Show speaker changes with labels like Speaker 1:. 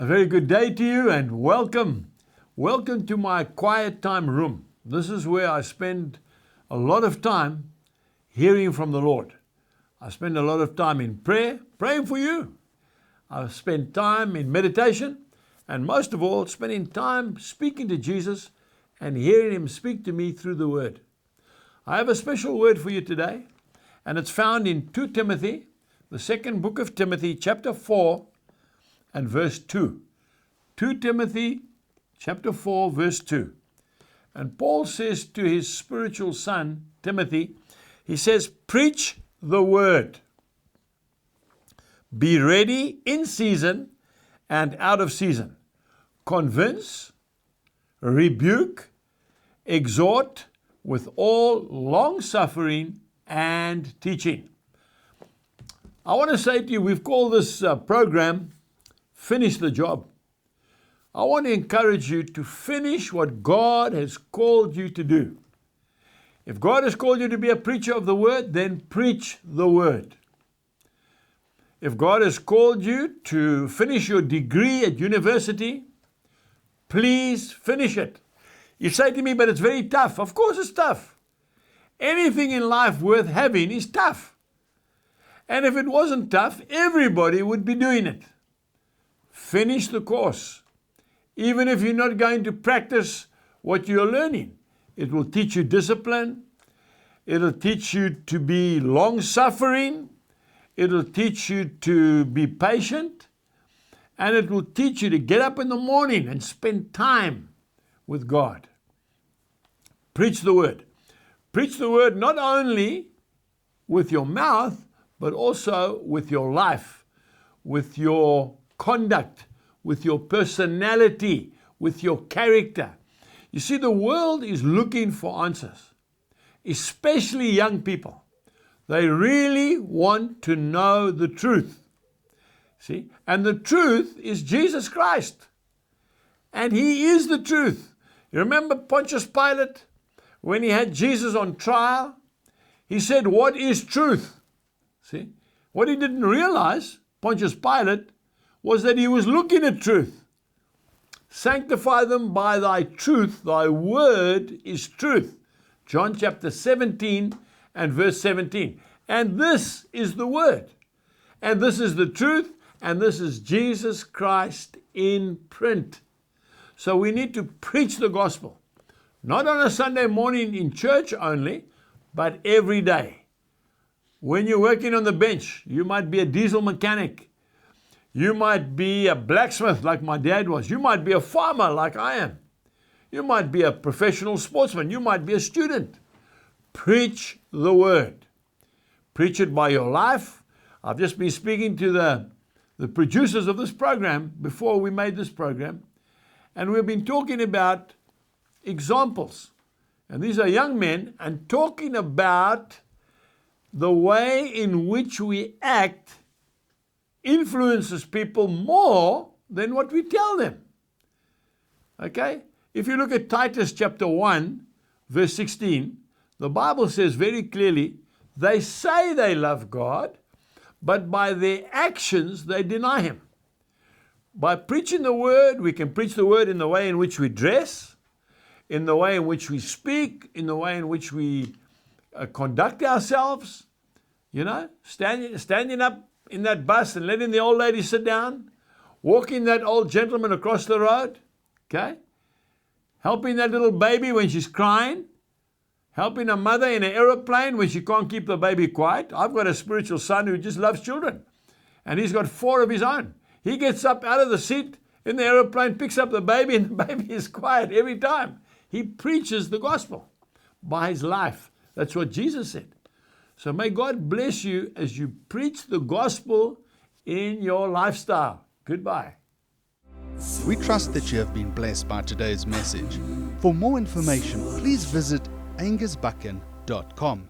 Speaker 1: A very good day to you and welcome. Welcome to my quiet time room. This is where I spend a lot of time hearing from the Lord. I spend a lot of time in prayer, praying for you. I spend time in meditation and most of all, spending time speaking to Jesus and hearing Him speak to me through the Word. I have a special word for you today, and it's found in 2 Timothy, the second book of Timothy, chapter 4, and verse 2. 2 Timothy chapter 4, verse 2. And Paul says to his spiritual son, Timothy, he says, preach the word. Be ready in season and out of season. Convince, rebuke, exhort with all long-suffering and teaching. I want to say to you, we've called this program, Finish the Job. I want to encourage you to finish what God has called you to do. If God has called you to be a preacher of the word, then preach the word. If God has called you to finish your degree at university, please finish it. You say to me, but it's very tough. Of course it's tough. Anything in life worth having is tough. And if it wasn't tough, everybody would be doing it. Finish the course. Even if you're not going to practice what you're learning, it will teach you discipline. It'll teach you to be long-suffering. It'll teach you to be patient. And it will teach you to get up in the morning and spend time with God. Preach the word. Preach the word not only with your mouth, but also with your life, with your conduct, with your personality, with your character. You see, the world is looking for answers, especially young people. They really want to know the truth. See, and the truth is Jesus Christ. And He is the truth. You remember Pontius Pilate, when he had Jesus on trial, he said, what is truth? See, what he didn't realize, Pontius Pilate, was that he was looking at truth. Sanctify them by thy truth, thy word is truth. John chapter 17 and verse 17. And this is the word. And this is the truth. And this is Jesus Christ in print. So we need to preach the gospel. Not on a Sunday morning in church only, but every day. When you're working on the bench, you might be a diesel mechanic. You might be a blacksmith like my dad was. You might be a farmer like I am. You might be a professional sportsman. You might be a student. Preach the word. Preach it by your life. I've just been speaking to the producers of this program before we made this program. And we've been talking about examples. And these are young men and talking about the way in which we act influences people more than what we tell them. Okay? If you look at Titus chapter 1, verse 16, the Bible says very clearly, they say they love God, but by their actions they deny Him. By preaching the word, we can preach the word in the way in which we dress, in the way in which we speak, in the way in which we conduct ourselves. You know, standing up in that bus and letting the old lady sit down, walking that old gentleman across the road, okay? Helping that little baby when she's crying, helping a mother in an aeroplane when she can't keep the baby quiet. I've got a spiritual son who just loves children, and he's got 4 of his own. He gets up out of the seat in the aeroplane, picks up the baby, and the baby is quiet every time. He preaches the gospel by his life. That's what Jesus said. So may God bless you as you preach the gospel in your lifestyle. Goodbye.
Speaker 2: We trust that you have been blessed by today's message. For more information, please visit angusbuchan.com.